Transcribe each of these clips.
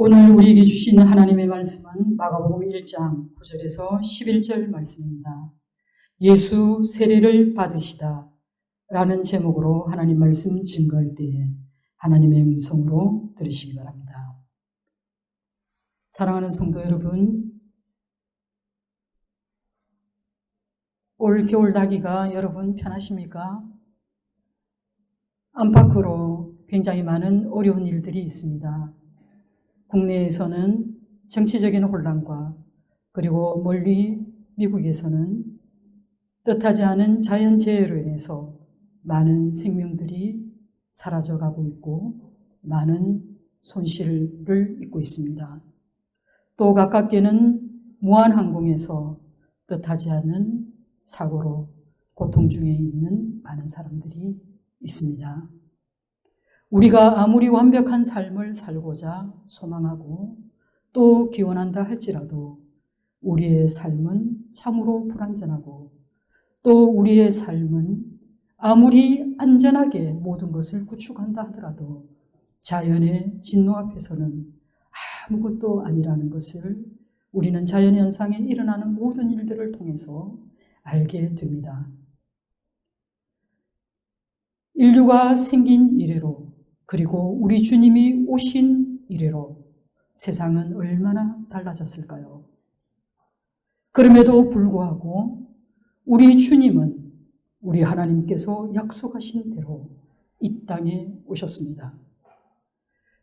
오늘 우리에게 주시는 하나님의 말씀은 마가복음 1장 9절에서 11절 말씀입니다. 예수 세례를 받으시다 라는 제목으로 하나님 말씀 증거할 때에 하나님의 음성으로 들으시기 바랍니다. 사랑하는 성도 여러분, 올 겨울 나기가 여러분 편하십니까? 안팎으로 굉장히 많은 어려운 일들이 있습니다. 국내에서는 정치적인 혼란과 그리고 멀리 미국에서는 뜻하지 않은 자연재해로 인해서 많은 생명들이 사라져가고 있고 많은 손실을 입고 있습니다. 또 가깝게는 무한항공에서 뜻하지 않은 사고로 고통 중에 있는 많은 사람들이 있습니다. 우리가 아무리 완벽한 삶을 살고자 소망하고 또 기원한다 할지라도 우리의 삶은 참으로 불완전하고 또 우리의 삶은 아무리 안전하게 모든 것을 구축한다 하더라도 자연의 진노 앞에서는 아무것도 아니라는 것을 우리는 자연현상에 일어나는 모든 일들을 통해서 알게 됩니다. 인류가 생긴 이래로 그리고 우리 주님이 오신 이래로 세상은 얼마나 달라졌을까요? 그럼에도 불구하고 우리 주님은 우리 하나님께서 약속하신 대로 이 땅에 오셨습니다.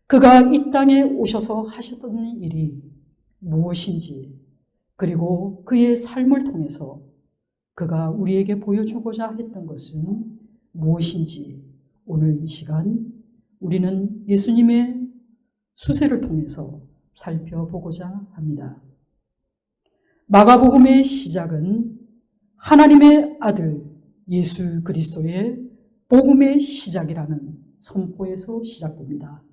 그가 이 땅에 오셔서 하셨던 일이 무엇인지 그리고 그의 삶을 통해서 그가 우리에게 보여주고자 했던 것은 무엇인지 오늘 이 시간 우리는 예수님의 수세를 통해서 살펴보고자 합니다. 마가복음의 시작은 하나님의 아들 예수 그리스도의 복음의 시작이라는 선포에서 시작됩니다.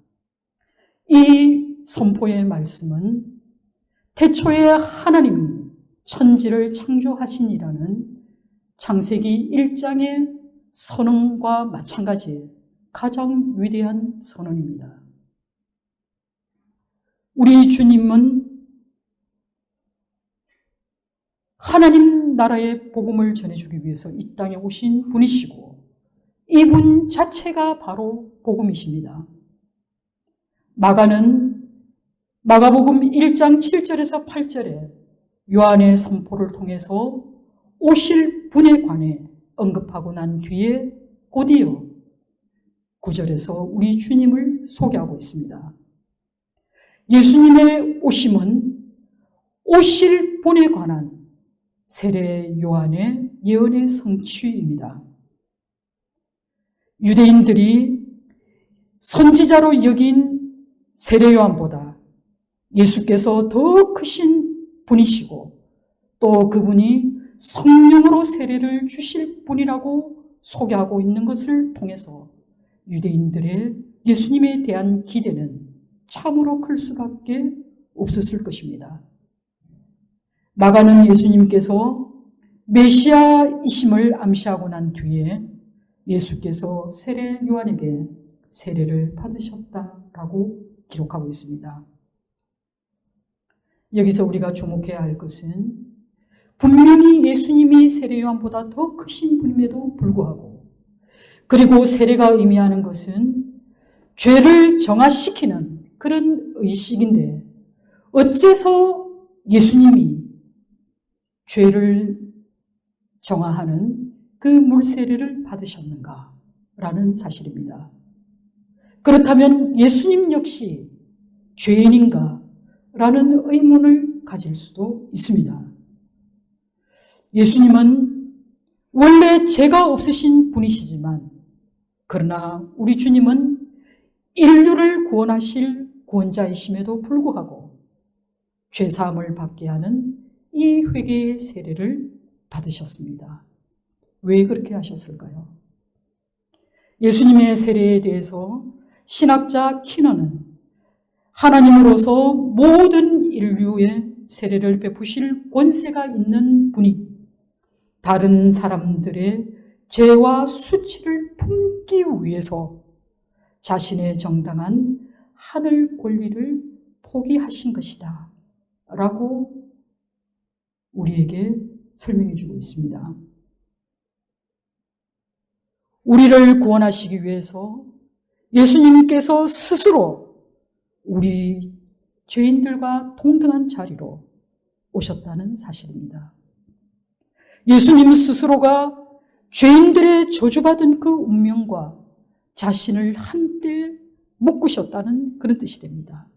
이 선포의 말씀은 태초에 하나님이 천지를 창조하시니라는 창세기 1장의 선언과 마찬가지의 가장 위대한 선언입니다. 우리 주님은 하나님 나라의 복음을 전해주기 위해서 이 땅에 오신 분이시고 이분 자체가 바로 복음이십니다. 마가는 마가복음 1장 7절에서 8절에 요한의 선포를 통해서 오실 분에 관해 언급하고 난 뒤에 곧이어 9절에서 우리 주님을 소개하고 있습니다. 예수님의 오심은 오실 분에 관한 세례 요한의 예언의 성취입니다. 유대인들이 선지자로 여긴 세례 요한보다 예수께서 더 크신 분이시고 또 그분이 성령으로 세례를 주실 분이라고 소개하고 있는 것을 통해서 유대인들의 예수님에 대한 기대는 참으로 클 수밖에 없었을 것입니다. 마가는 예수님께서 메시아이심을 암시하고 난 뒤에 예수께서 세례 요한에게 세례를 받으셨다라고 기록하고 있습니다. 여기서 우리가 주목해야 할 것은 분명히 예수님이 세례 요한보다 더 크신 분임에도 불구하고 그리고 세례가 의미하는 것은 죄를 정화시키는 그런 의식인데 어째서 예수님이 죄를 정화하는 그 물세례를 받으셨는가라는 사실입니다. 그렇다면 예수님 역시 죄인인가? 라는 의문을 가질 수도 있습니다. 예수님은 원래 죄가 없으신 분이시지만 그러나 우리 주님은 인류를 구원하실 구원자이심에도 불구하고 죄사함을 받게 하는 이 회개의 세례를 받으셨습니다. 왜 그렇게 하셨을까요? 예수님의 세례에 대해서 신학자 키너는 하나님으로서 모든 인류의 세례를 베푸실 권세가 있는 분이 다른 사람들의 죄와 수치를 품기 위해서 자신의 정당한 하늘 권리를 포기하신 것이다 라고 우리에게 설명해 주고 있습니다. 우리를 구원하시기 위해서 예수님께서 스스로 우리 죄인들과 동등한 자리로 오셨다는 사실입니다. 예수님 스스로가 죄인들의 저주받은 그 운명과 자신을 한때 묶으셨다는 그런 뜻이 됩니다.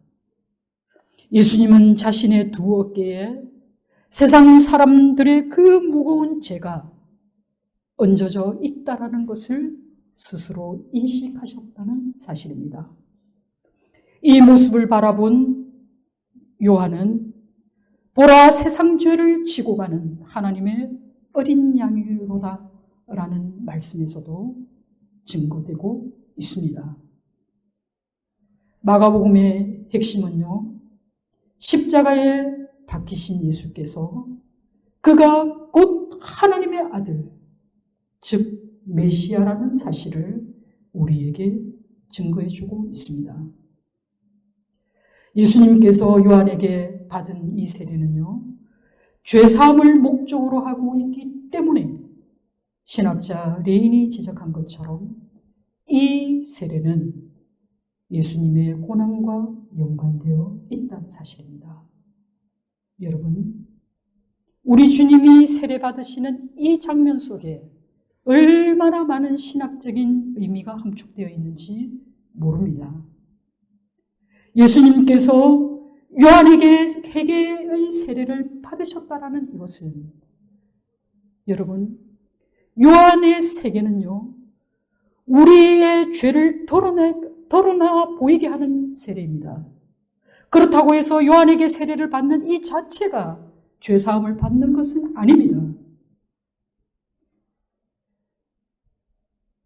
예수님은 자신의 두 어깨에 세상 사람들의 그 무거운 죄가 얹어져 있다라는 것을 스스로 인식하셨다는 사실입니다. 이 모습을 바라본 요한은 보라 세상 죄를 지고 가는 하나님의 어린 양이로다 라는 말씀에서도 증거되고 있습니다. 마가복음의 핵심은요, 십자가에 박히신 예수께서 그가 곧 하나님의 아들, 즉 메시아라는 사실을 우리에게 증거해주고 있습니다. 예수님께서 요한에게 받은 이 세례는요, 죄사함을 목적으로 하고 있기 때문에 신학자 레인이 지적한 것처럼 이 세례는 예수님의 고난과 연관되어 있다는 사실입니다. 여러분, 우리 주님이 세례받으시는 이 장면 속에 얼마나 많은 신학적인 의미가 함축되어 있는지 모릅니다. 예수님께서 요한에게 회개의 세례를 받으셨다라는 이것은, 여러분, 요한의 세계는요, 우리의 죄를 드러나 보이게 하는 세례입니다. 그렇다고 해서 요한에게 세례를 받는 이 자체가 죄사함을 받는 것은 아닙니다.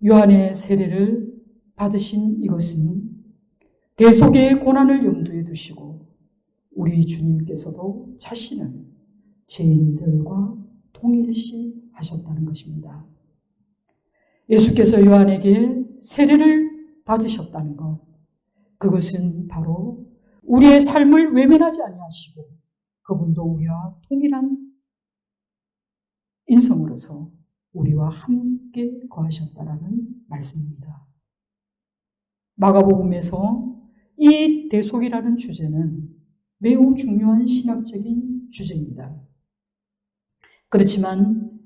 요한의 세례를 받으신 이것은 대속의 고난을 염두에 두시고 우리 주님께서도 자신을 죄인들과 동일시 하셨다는 것입니다. 예수께서 요한에게 세례를 받으셨다는 것, 그것은 바로 우리의 삶을 외면하지 아니하시고 그분도 우리와 동일한 인성으로서 우리와 함께 거하셨다라는 말씀입니다. 마가복음에서 이 대속이라는 주제는 매우 중요한 신학적인 주제입니다. 그렇지만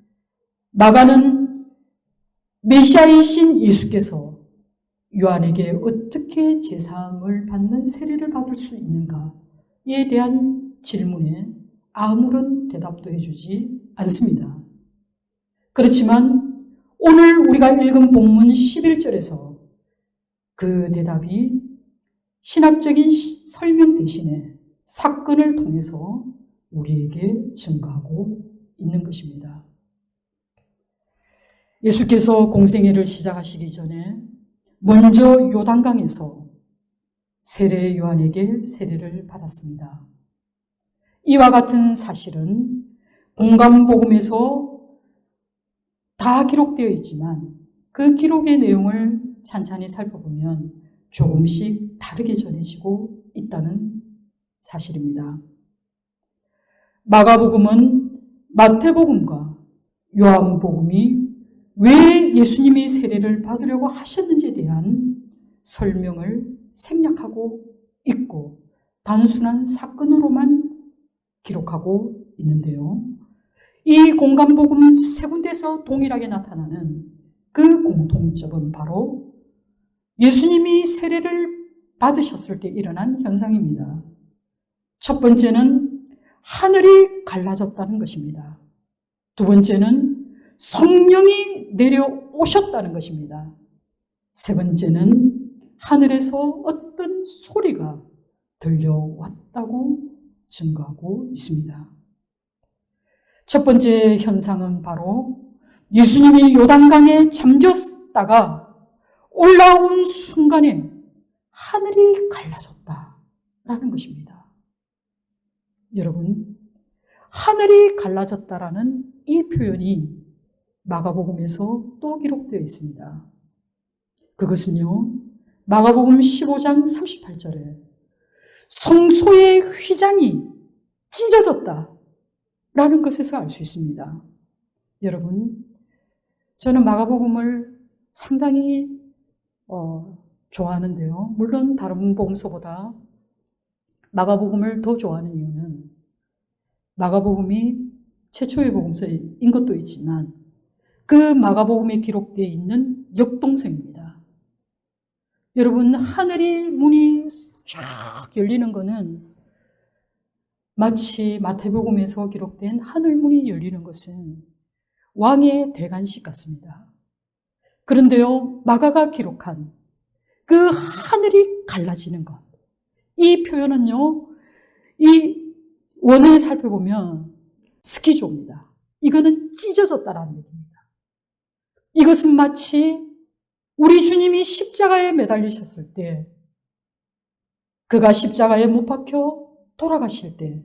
마가는 메시아이신 예수께서 요한에게 어떻게 제사함을 받는 세례를 받을 수 있는가에 대한 질문에 아무런 대답도 해주지 않습니다. 그렇지만 오늘 우리가 읽은 본문 11절에서 그 대답이 신학적인 설명 대신에 사건을 통해서 우리에게 증거하고 있는 것입니다. 예수께서 공생애를 시작하시기 전에 먼저 요단강에서 세례 요한에게 세례를 받았습니다. 이와 같은 사실은 공감복음에서 다 기록되어 있지만 그 기록의 내용을 찬찬히 살펴보면 조금씩 다르게 전해지고 있다는 사실입니다. 마가복음은 마태복음과 요한복음이 왜 예수님이 세례를 받으려고 하셨는지에 대한 설명을 생략하고 있고 단순한 사건으로만 기록하고 있는데요. 이 공간복음 세 군데서 동일하게 나타나는 그 공통점은 바로 예수님이 세례를 받으셨을 때 일어난 현상입니다. 첫 번째는 하늘이 갈라졌다는 것입니다. 두 번째는 성령이 내려오셨다는 것입니다. 세 번째는 하늘에서 어떤 소리가 들려왔다고 증거하고 있습니다. 첫 번째 현상은 바로 예수님이 요단강에 잠겼다가 올라온 순간에 하늘이 갈라졌다라는 것입니다. 여러분, 하늘이 갈라졌다라는 이 표현이 마가복음에서 또 기록되어 있습니다. 그것은요, 마가복음 15장 38절에 성소의 휘장이 찢어졌다라는 것에서 알 수 있습니다. 여러분, 저는 마가복음을 상당히 좋아하는데요. 물론 다른 복음서보다 마가복음을 더 좋아하는 이유는 마가복음이 최초의 복음서인 것도 있지만 그 마가복음에 기록되어 있는 역동성입니다. 여러분, 하늘이 문이 쫙 열리는 것은 마치 마태복음에서 기록된 하늘 문이 열리는 것은 왕의 대관식 같습니다. 그런데요, 마가가 기록한 그 하늘이 갈라지는 것, 이 표현은요, 이 원어에 살펴보면 스키조입니다. 이거는 찢어졌다라는 얘기입니다. 이것은 마치 우리 주님이 십자가에 매달리셨을 때, 그가 십자가에 못 박혀 돌아가실 때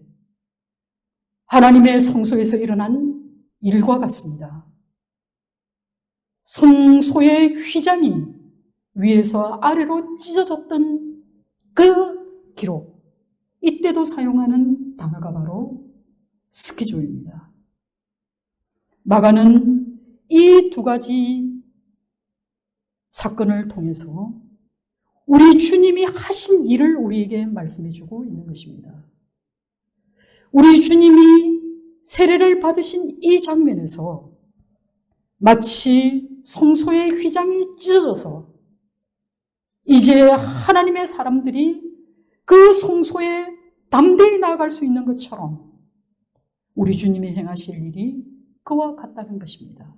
하나님의 성소에서 일어난 일과 같습니다. 성소의 휘장이 위에서 아래로 찢어졌던 그 기록, 이때도 사용하는 단어가 바로 스키조입니다. 마가는 이 두 가지 사건을 통해서 우리 주님이 하신 일을 우리에게 말씀해 주고 있는 것입니다. 우리 주님이 세례를 받으신 이 장면에서 마치 성소의 휘장이 찢어져서 이제 하나님의 사람들이 그 성소에 담대히 나아갈 수 있는 것처럼 우리 주님이 행하실 일이 그와 같다는 것입니다.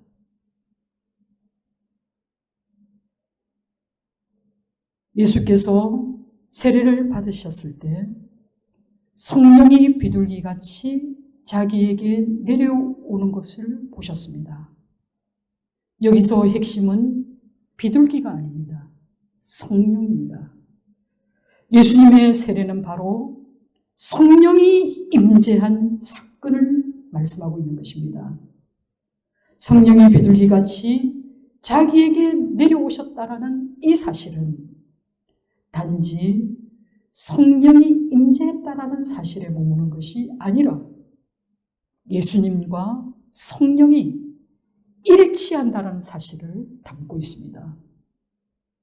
예수께서 세례를 받으셨을 때 성령이 비둘기같이 자기에게 내려오는 것을 보셨습니다. 여기서 핵심은 비둘기가 아닙니다. 성령입니다. 예수님의 세례는 바로 성령이 임재한 사건을 말씀하고 있는 것입니다. 성령이 비둘기같이 자기에게 내려오셨다라는 이 사실은 단지 성령이 임재했다라는 사실에 머무는 것이 아니라 예수님과 성령이 일치한다는 사실을 담고 있습니다.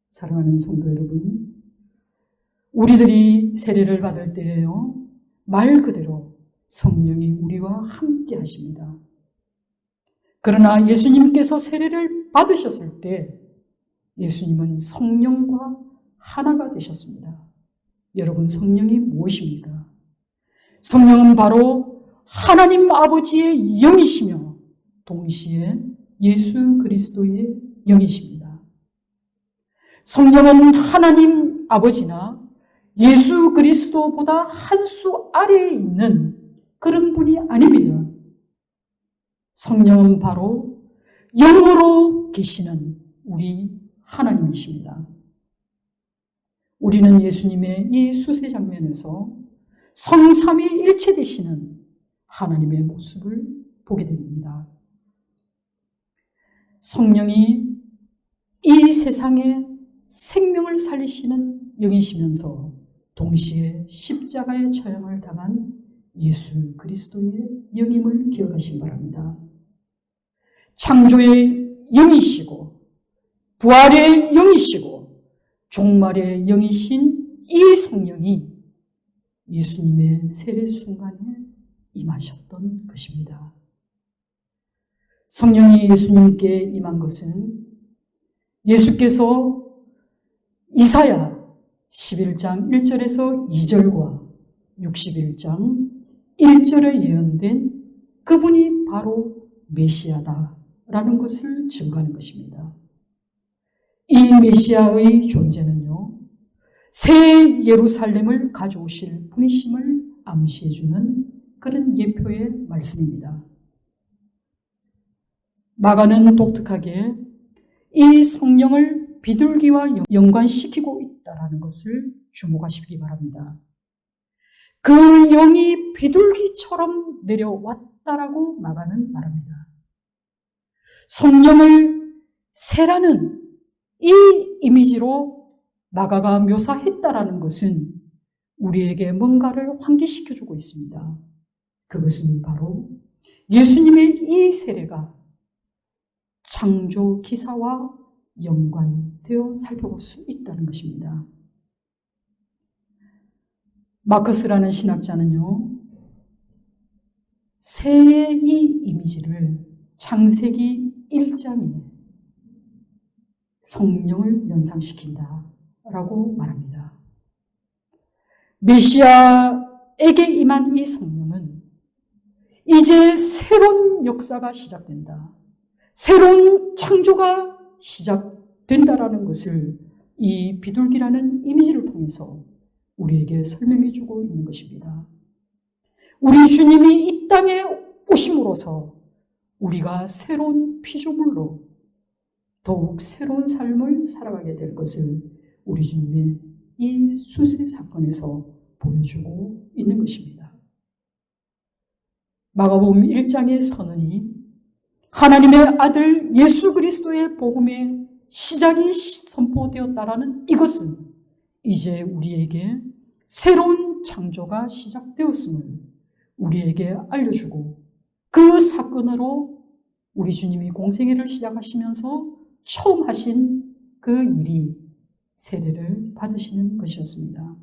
사랑하는 성도 여러분, 우리들이 세례를 받을 때에요, 말 그대로 성령이 우리와 함께 하십니다. 그러나 예수님께서 세례를 받으셨을 때 예수님은 성령과 하나가 되셨습니다. 여러분, 성령이 무엇입니까? 성령은 바로 하나님 아버지의 영이시며 동시에 예수 그리스도의 영이십니다. 성령은 하나님 아버지나 예수 그리스도보다 한 수 아래에 있는 그런 분이 아닙니다. 성령은 바로 영으로 계시는 우리 하나님이십니다. 우리는 예수님의 이 수세 장면에서 성삼위 일체되시는 하나님의 모습을 보게 됩니다. 성령이 이 세상에 생명을 살리시는 영이시면서 동시에 십자가의 처형을 당한 예수 그리스도의 영임을 기억하시기 바랍니다. 창조의 영이시고 부활의 영이시고 종말의 영이신 이 성령이 예수님의 세례 순간에 임하셨던 것입니다. 성령이 예수님께 임한 것은 예수께서 이사야 11장 1절에서 2절과 61장 1절에 예언된 그분이 바로 메시아다라는 것을 증거하는 것입니다. 이 메시아의 존재는요, 새 예루살렘을 가져오실 분이심을 암시해주는 그런 예표의 말씀입니다. 마가는 독특하게 이 성령을 비둘기와 연관시키고 있다는 것을 주목하시기 바랍니다. 그 영이 비둘기처럼 내려왔다라고 마가는 말합니다. 성령을 새라는 이 이미지로 마가가 묘사했다라는 것은 우리에게 뭔가를 환기시켜주고 있습니다. 그것은 바로 예수님의 이 세례가 창조 기사와 연관되어 살펴볼 수 있다는 것입니다. 마커스라는 신학자는요, 새의 이 이미지를 창세기 1장에 성령을 연상시킨다라고 말합니다. 메시아에게 임한 이 성령은 이제 새로운 역사가 시작된다. 새로운 창조가 시작된다라는 것을 이 비둘기라는 이미지를 통해서 우리에게 설명해 주고 있는 것입니다. 우리 주님이 이 땅에 오심으로써 우리가 새로운 피조물로 더욱 새로운 삶을 살아가게 될 것을 우리 주님의 이 수세 사건에서 보여주고 있는 것입니다. 마가복음 1장의 선언이 하나님의 아들 예수 그리스도의 복음의 시작이 선포되었다라는 이것은 이제 우리에게 새로운 창조가 시작되었음을 우리에게 알려주고, 그 사건으로 우리 주님이 공생애를 시작하시면서 처음 하신 그 일이 세례를 받으시는 것이었습니다.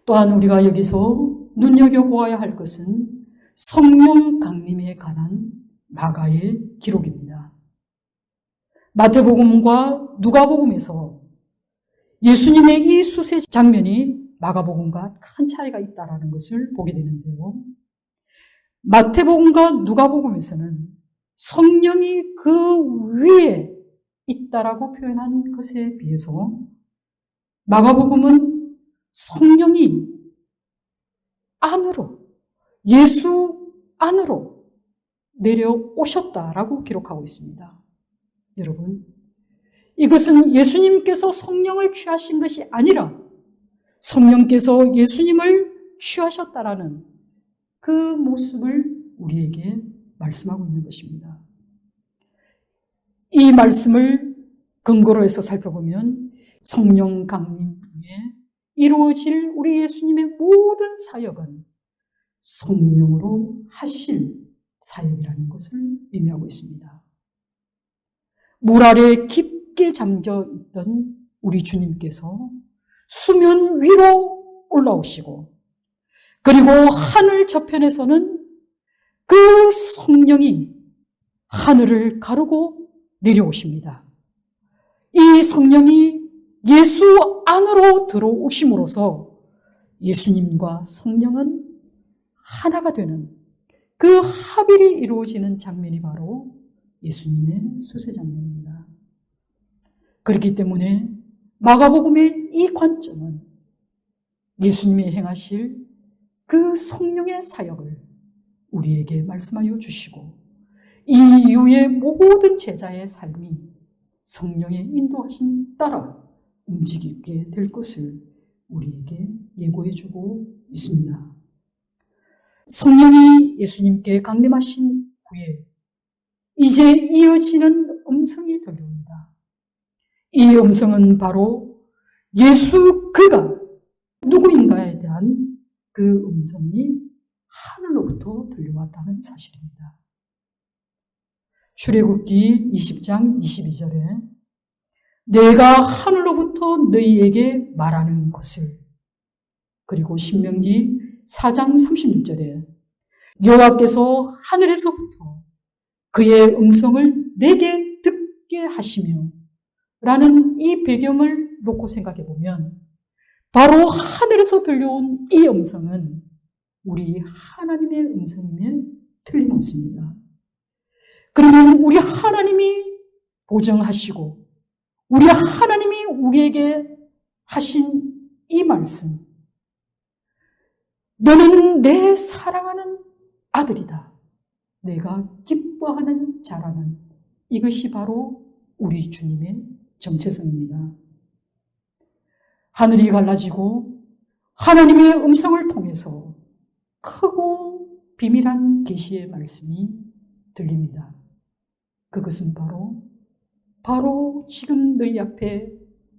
또한 우리가 여기서 눈여겨보아야 할 것은 성령 강림에 관한 마가의 기록입니다. 마태복음과 누가복음에서 예수님의 이 수세 장면이 마가복음과 큰 차이가 있다는 것을 보게 되는데요. 마태복음과 누가복음에서는 성령이 그 위에 있다라고 표현한 것에 비해서 마가복음은 성령이 안으로, 예수 안으로 내려오셨다라고 기록하고 있습니다. 여러분, 이것은 예수님께서 성령을 취하신 것이 아니라 성령께서 예수님을 취하셨다라는 그 모습을 우리에게 말씀하고 있는 것입니다. 이 말씀을 근거로 해서 살펴보면 성령 강림 후에 이루어질 우리 예수님의 모든 사역은 성령으로 하실 사역이라는 것을 의미하고 있습니다. 물 아래 깊게 잠겨 있던 우리 주님께서 수면 위로 올라오시고, 그리고 하늘 저편에서는 그 성령이 하늘을 가르고 내려오십니다. 이 성령이 예수 안으로 들어오심으로써 예수님과 성령은 하나가 되는 그 합일이 이루어지는 장면이 바로 예수님의 수세 장면입니다. 그렇기 때문에 마가복음의 이 관점은 예수님이 행하실 그 성령의 사역을 우리에게 말씀하여 주시고, 이 이후의 모든 제자의 삶이 성령의 인도하심 따라 움직이게 될 것을 우리에게 예고해 주고 있습니다. 성령이 예수님께 강림하신 후에 이제 이어지는 음성이 들려옵니다. 이 음성은 바로 예수 그가 누구인가에 대한 그 음성이 하늘로부터 들려왔다는 사실입니다. 출애굽기 20장 22절에 내가 하늘로부터 너희에게 말하는 것을, 그리고 신명기 4장 36절에 여호와께서 하늘에서부터 그의 음성을 내게 듣게 하시며 라는 이 배경을 놓고 생각해 보면 바로 하늘에서 들려온 이 음성은 우리 하나님의 음성임에 틀림없습니다. 그러면 우리 하나님이 보정하시고 우리 하나님이 우리에게 하신 이 말씀, 너는 내 사랑하는 아들이다, 내가 기뻐하는 자라는, 이것이 바로 우리 주님의 정체성입니다. 하늘이 갈라지고 하나님의 음성을 통해서 크고 비밀한 계시의 말씀이 들립니다. 그것은 바로 지금 너희 앞에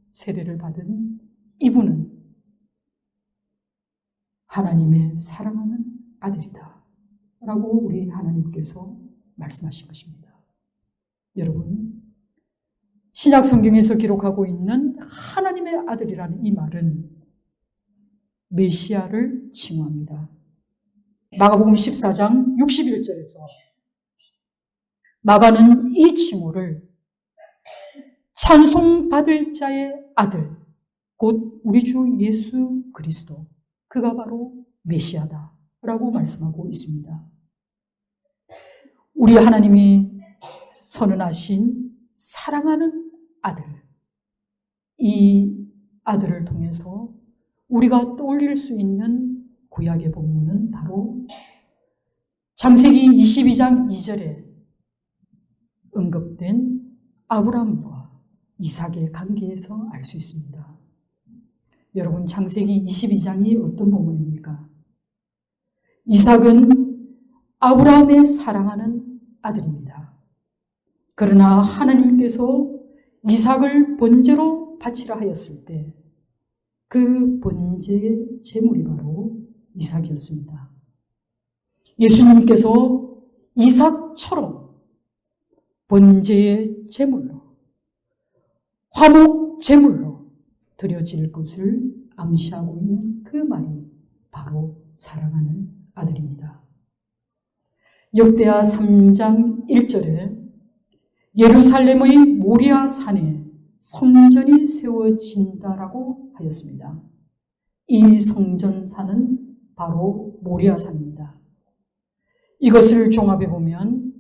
세례를 받은 이분은 하나님의 사랑하는 아들이다 라고 우리 하나님께서 말씀하신 것입니다. 여러분, 신약 성경에서 기록하고 있는 하나님의 아들이라는 이 말은 메시아를 칭호합니다. 마가복음 14장 61절에서 마가는 이 칭호를 찬송받을 자의 아들, 곧 우리 주 예수 그리스도, 그가 바로 메시아다 라고 말씀하고 있습니다. 우리 하나님이 선언하신 사랑하는 아들, 이 아들을 통해서 우리가 떠올릴 수 있는 구약의 본문은 바로 창세기 22장 2절에 언급된 아브라함과 이삭의 관계에서 알 수 있습니다. 여러분, 창세기 22장이 어떤 본문입니까? 이삭은 아브라함의 사랑하는 아들입니다. 그러나 하나님께서 이삭을 번제로 바치라 하였을 때 그 번제의 제물이 바로 이삭이었습니다. 예수님께서 이삭처럼 번제의 제물로, 화목 제물로 드려질 것을 암시하고 있는 그 말이 바로 사랑하는 아들입니다. 역대하 3장 1절에 예루살렘의 모리아 산에 성전이 세워진다라고 하였습니다. 이 성전산은 바로 모리아 산입니다. 이것을 종합해 보면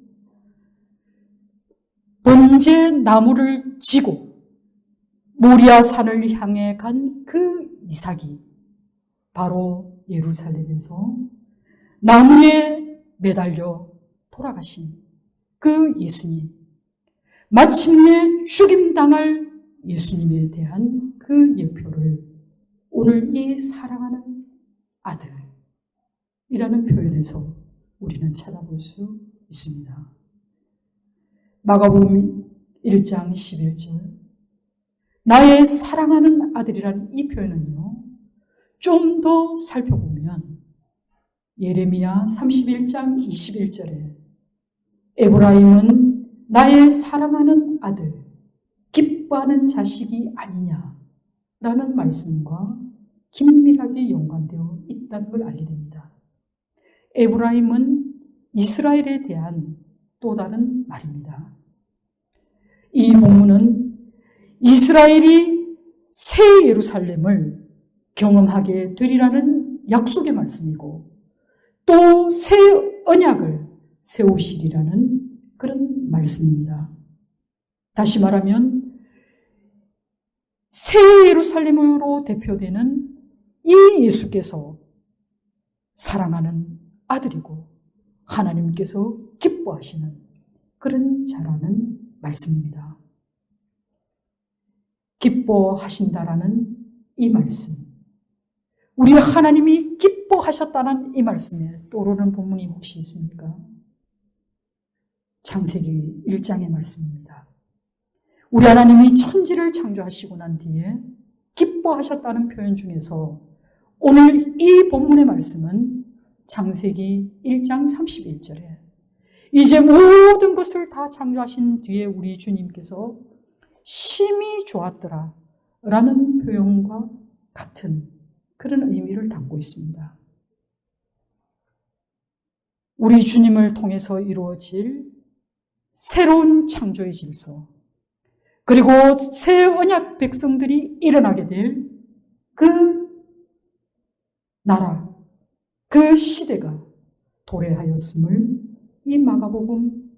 번제 나무를 지고 모리아 산을 향해 간 그 이삭이 바로 예루살렘에서 나무에 매달려 돌아가신 그 예수님, 마침내 죽임당할 예수님에 대한 그 예표를 오늘 이 사랑하는 아들이라는 표현에서 우리는 찾아볼 수 있습니다. 마가복음 1장 11절, 나의 사랑하는 아들이라는 이 표현은요, 좀 더 살펴보면 예레미야 31장 21절에 에브라임은 나의 사랑하는 아들, 기뻐하는 자식이 아니냐라는 말씀과 긴밀하게 연관되어 있다는 걸 알게 됩니다. 에브라임은 이스라엘에 대한 또 다른 말입니다. 이 본문은 이스라엘이 새 예루살렘을 경험하게 되리라는 약속의 말씀이고 또 새 언약을 세우시리라는 그런 말씀입니다. 다시 말하면 새 예루살렘으로 대표되는 이 예수께서 사랑하는 아들이고 하나님께서 기뻐하시는 그런 자라는 말씀입니다. 기뻐하신다라는 이 말씀, 우리 하나님이 기뻐하셨다는 이 말씀에 떠오르는 본문이 혹시 있습니까? 창세기 1장의 말씀입니다. 우리 하나님이 천지를 창조하시고 난 뒤에 기뻐하셨다는 표현 중에서 오늘 이 본문의 말씀은 창세기 1장 31절에 이제 모든 것을 다 창조하신 뒤에 우리 주님께서 심히 좋았더라 라는 표현과 같은 그런 의미를 담고 있습니다. 우리 주님을 통해서 이루어질 새로운 창조의 질서, 그리고 새 언약 백성들이 일어나게 될 그 나라, 그 시대가 도래하였음을 이 마가복음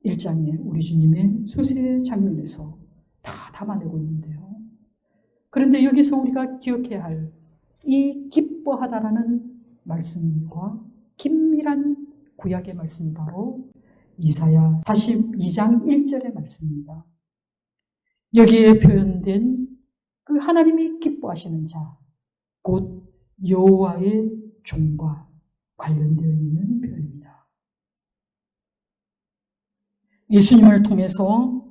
1장에 우리 주님의 수세 장면에서 다 담아내고 있는데요. 그런데 여기서 우리가 기억해야 할 이 기뻐하다라는 말씀과 긴밀한 구약의 말씀이 바로 이사야 42장 1절의 말씀입니다. 여기에 표현된 그 하나님이 기뻐하시는 자, 곧 여호와의 종과 관련되어 있는 표현입니다. 예수님을 통해서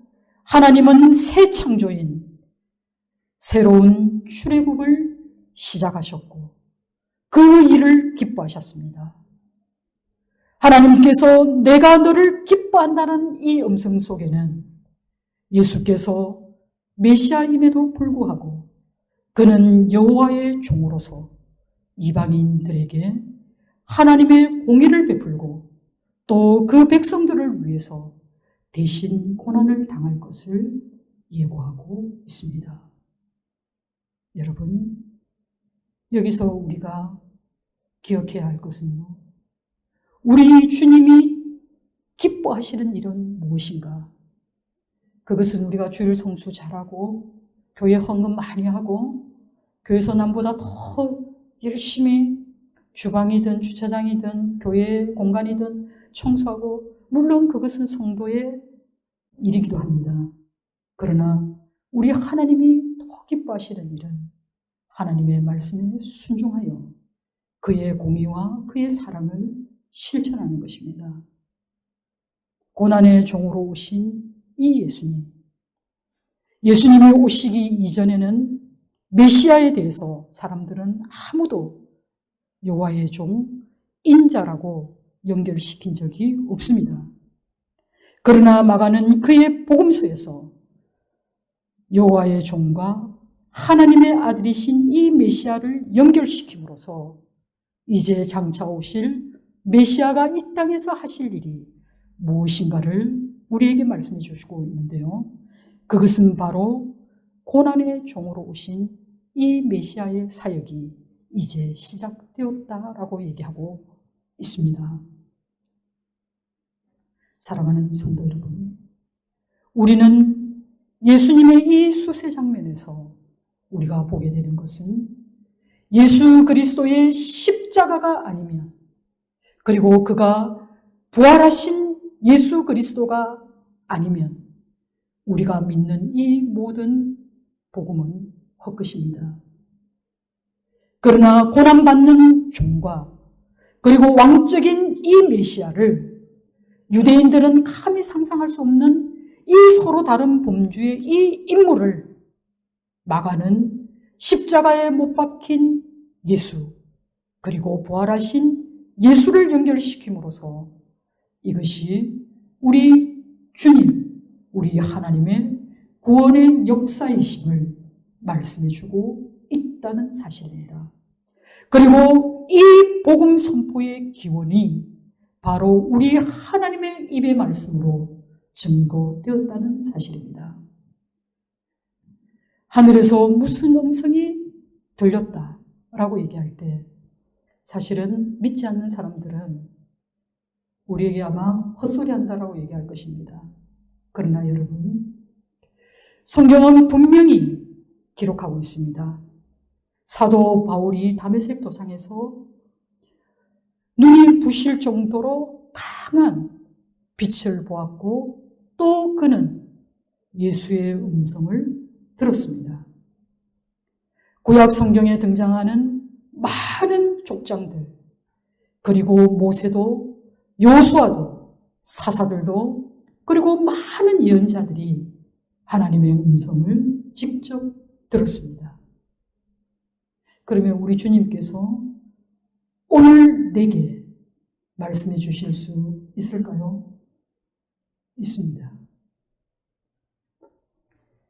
하나님은 새 창조인 새로운 출애굽을 시작하셨고 그 일을 기뻐하셨습니다. 하나님께서 내가 너를 기뻐한다는 이 음성 속에는 예수께서 메시아임에도 불구하고 그는 여호와의 종으로서 이방인들에게 하나님의 공의를 베풀고 또 그 백성들을 위해서 대신 고난을 당할 것을 예고하고 있습니다. 여러분, 여기서 우리가 기억해야 할 것은요, 우리 주님이 기뻐하시는 일은 무엇인가? 그것은 우리가 주일 성수 잘하고 교회 헌금 많이 하고 교회에서 남보다 더 열심히 주방이든 주차장이든 교회 공간이든 청소하고, 물론 그것은 성도의 일이기도 합니다. 그러나 우리 하나님이 더 기뻐하시는 일은 하나님의 말씀에 순종하여 그의 공의와 그의 사랑을 실천하는 것입니다. 고난의 종으로 오신 이 예수님, 예수님이 오시기 이전에는 메시아에 대해서 사람들은 아무도 여호와의 종, 인자라고 연결시킨 적이 없습니다. 그러나 마가는 그의 복음서에서 여호와의 종과 하나님의 아들이신 이 메시아를 연결시킴으로써 이제 장차 오실 메시아가 이 땅에서 하실 일이 무엇인가를 우리에게 말씀해 주시고 있는데요. 그것은 바로 고난의 종으로 오신 이 메시아의 사역이 이제 시작되었다라고 얘기하고 있습니다. 사랑하는 성도 여러분, 우리는 예수님의 이 수세 장면에서 우리가 보게 되는 것은 예수 그리스도의 십자가가 아니면, 그리고 그가 부활하신 예수 그리스도가 아니면 우리가 믿는 이 모든 복음은 헛것입니다. 그러나 고난받는 종과 그리고 왕적인 이 메시아를 유대인들은 감히 상상할 수 없는 이 서로 다른 범주의 이 인물을 마가는 십자가에 못 박힌 예수, 그리고 부활하신 예수를 연결시킴으로써 이것이 우리 주님, 우리 하나님의 구원의 역사이심을 말씀해주고 있다는 사실입니다. 그리고 이 복음 선포의 기원이 바로 우리 하나님의 입의 말씀으로 증거되었다는 사실입니다. 하늘에서 무슨 음성이 들렸다라고 얘기할 때 사실은 믿지 않는 사람들은 우리에게 아마 헛소리한다라고 얘기할 것입니다. 그러나 여러분, 성경은 분명히 기록하고 있습니다. 사도 바울이 다메섹 도상에서 눈이 부실 정도로 강한 빛을 보았고 또 그는 예수의 음성을 들었습니다. 구약 성경에 등장하는 많은 족장들, 그리고 모세도 여호수아도 사사들도 그리고 많은 예언자들이 하나님의 음성을 직접 들었습니다. 그러면 우리 주님께서 오늘 내게 말씀해 주실 수 있을까요? 있습니다.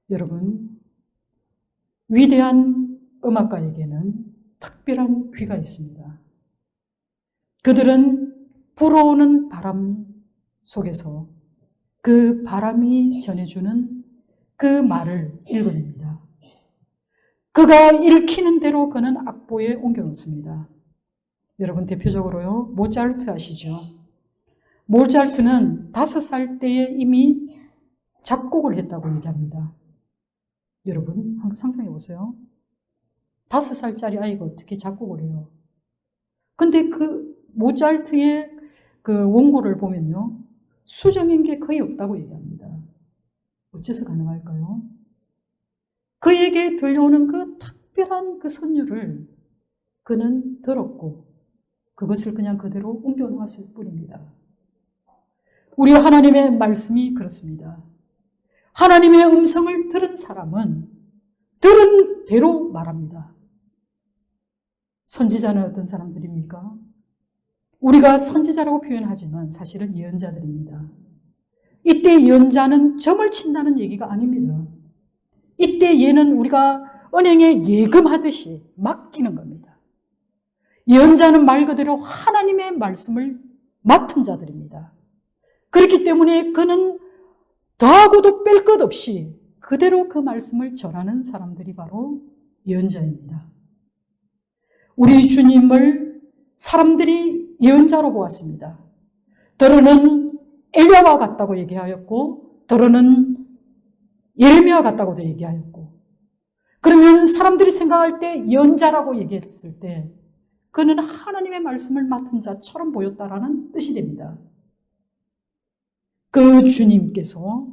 여러분, 위대한 음악가에게는 특별한 귀가 있습니다. 그들은 불어오는 바람 속에서 그 바람이 전해주는 그 말을 읽어냅니다. 그가 읽히는 대로 그는 악보에 옮겨놓습니다. 여러분, 대표적으로요, 모차르트 아시죠? 모차르트는 5살 때에 이미 작곡을 했다고 얘기합니다. 여러분, 한번 상상해 보세요. 5살짜리 아이가 어떻게 작곡을 해요? 근데 그 모차르트의 그 원고를 보면요, 수정인 게 거의 없다고 얘기합니다. 어째서 가능할까요? 그에게 들려오는 그 특별한 그 선율을 그는 들었고 그것을 그냥 그대로 옮겨놓았을 뿐입니다. 우리 하나님의 말씀이 그렇습니다. 하나님의 음성을 들은 사람은 들은 대로 말합니다. 선지자는 어떤 사람들입니까? 우리가 선지자라고 표현하지만 사실은 예언자들입니다. 이때 예언자는 점을 친다는 얘기가 아닙니다. 이때 예는 우리가 은행에 예금하듯이 맡기는 겁니다. 예언자는 말 그대로 하나님의 말씀을 맡은 자들입니다. 그렇기 때문에 그는 더하고도 뺄 것 없이 그대로 그 말씀을 전하는 사람들이 바로 예언자입니다. 우리 주님을 사람들이 예언자로 보았습니다. 더러는 엘리야와 같다고 얘기하였고, 더러는 예레미야 같다고도 얘기하였고, 그러면 사람들이 생각할 때 예언자라고 얘기했을 때 그는 하나님의 말씀을 맡은 자처럼 보였다라는 뜻이 됩니다. 그 주님께서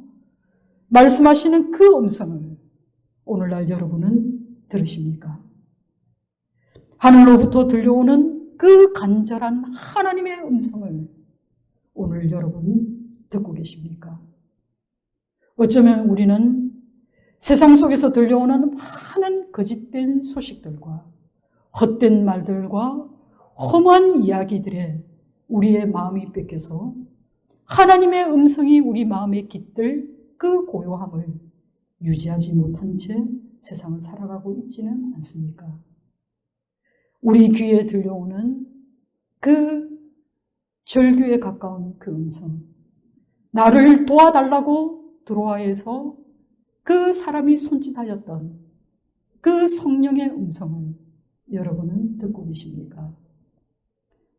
말씀하시는 그 음성을 오늘날 여러분은 들으십니까? 하늘로부터 들려오는 그 간절한 하나님의 음성을 오늘 여러분 듣고 계십니까? 어쩌면 우리는 세상 속에서 들려오는 많은 거짓된 소식들과 헛된 말들과 험한 이야기들에 우리의 마음이 뺏겨서 하나님의 음성이 우리 마음에 깃들 그 고요함을 유지하지 못한 채 세상을 살아가고 있지는 않습니까? 우리 귀에 들려오는 그 절규에 가까운 그 음성, 나를 도와달라고 드로아에서 그 사람이 손짓하였던 그 성령의 음성을 여러분은 듣고 계십니까?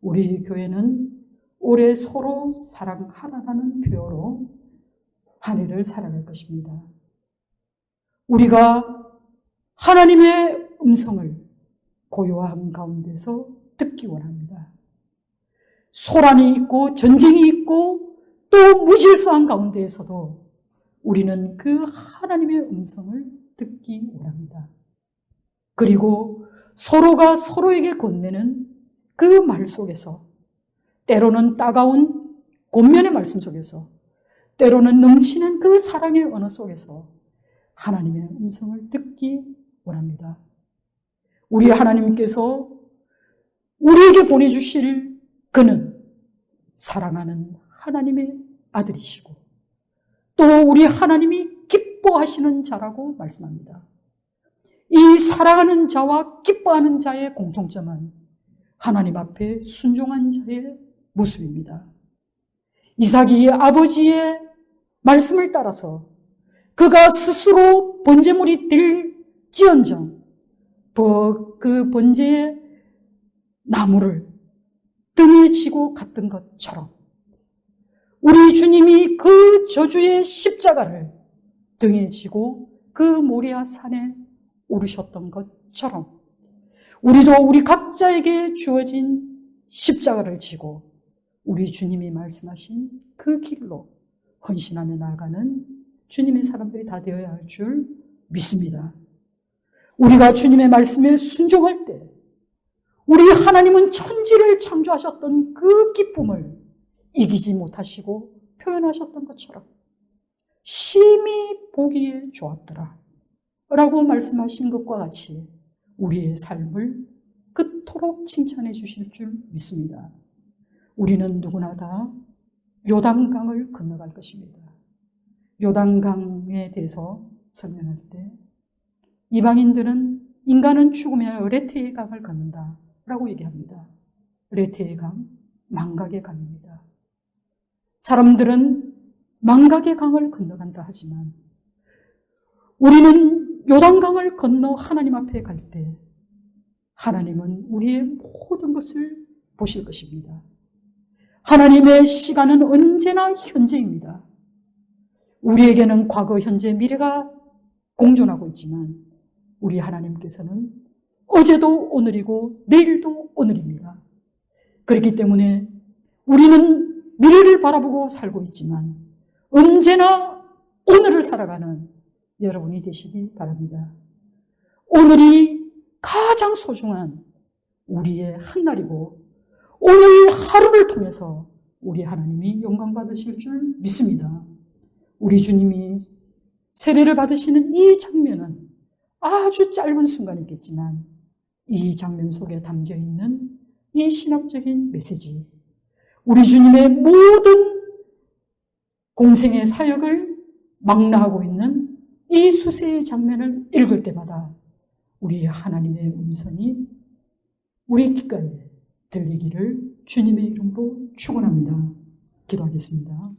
우리 교회는 올해 서로 사랑하라는 표어로 한 해를 살아갈 것입니다. 우리가 하나님의 음성을 고요함 가운데서 듣기 원합니다. 소란이 있고 전쟁이 있고 또 무질서한 가운데에서도 우리는 그 하나님의 음성을 듣기 원합니다. 그리고 서로가 서로에게 건네는 그 말 속에서, 때로는 따가운 권면의 말씀 속에서, 때로는 넘치는 그 사랑의 언어 속에서 하나님의 음성을 듣기 원합니다. 우리 하나님께서 우리에게 보내주실 그는 사랑하는 하나님의 아들이시고 또 우리 하나님이 기뻐하시는 자라고 말씀합니다. 이 사랑하는 자와 기뻐하는 자의 공통점은 하나님 앞에 순종한 자의 모습입니다. 이삭이 아버지의 말씀을 따라서 그가 스스로 번제물이 될지언정 그 번제의 나무를 등에 지고 갔던 것처럼 우리 주님이 그 저주의 십자가를 등에 지고 그 모리아 산에 오르셨던 것처럼 우리도 우리 각자에게 주어진 십자가를 지고 우리 주님이 말씀하신 그 길로 헌신하며 나아가는 주님의 사람들이 다 되어야 할 줄 믿습니다. 우리가 주님의 말씀에 순종할 때 우리 하나님은 천지를 창조하셨던 그 기쁨을 이기지 못하시고 표현하셨던 것처럼 심히 보기에 좋았더라 라고 말씀하신 것과 같이 우리의 삶을 그토록 칭찬해 주실 줄 믿습니다. 우리는 누구나 다 요단강을 건너갈 것입니다. 요단강에 대해서 설명할 때 이방인들은 인간은 죽으면 레테의 강을 건넌다 라고 얘기합니다. 레테의 강, 망각의 강입니다. 사람들은 망각의 강을 건너간다 하지만 우리는 요단강을 건너 하나님 앞에 갈 때 하나님은 우리의 모든 것을 보실 것입니다. 하나님의 시간은 언제나 현재입니다. 우리에게는 과거, 현재, 미래가 공존하고 있지만 우리 하나님께서는 어제도 오늘이고 내일도 오늘입니다. 그렇기 때문에 우리는 미래를 바라보고 살고 있지만 언제나 오늘을 살아가는 여러분이 되시기 바랍니다. 오늘이 가장 소중한 우리의 한 날이고 오늘 하루를 통해서 우리 하나님이 영광 받으실 줄 믿습니다. 우리 주님이 세례를 받으시는 이 장면은 아주 짧은 순간이겠지만 이 장면 속에 담겨 있는 이 신학적인 메시지, 우리 주님의 모든 공생의 사역을 망라하고 있는 이 수세의 장면을 읽을 때마다 우리 하나님의 음성이 우리 귓가에 들리기를 주님의 이름으로 축원합니다. 기도하겠습니다.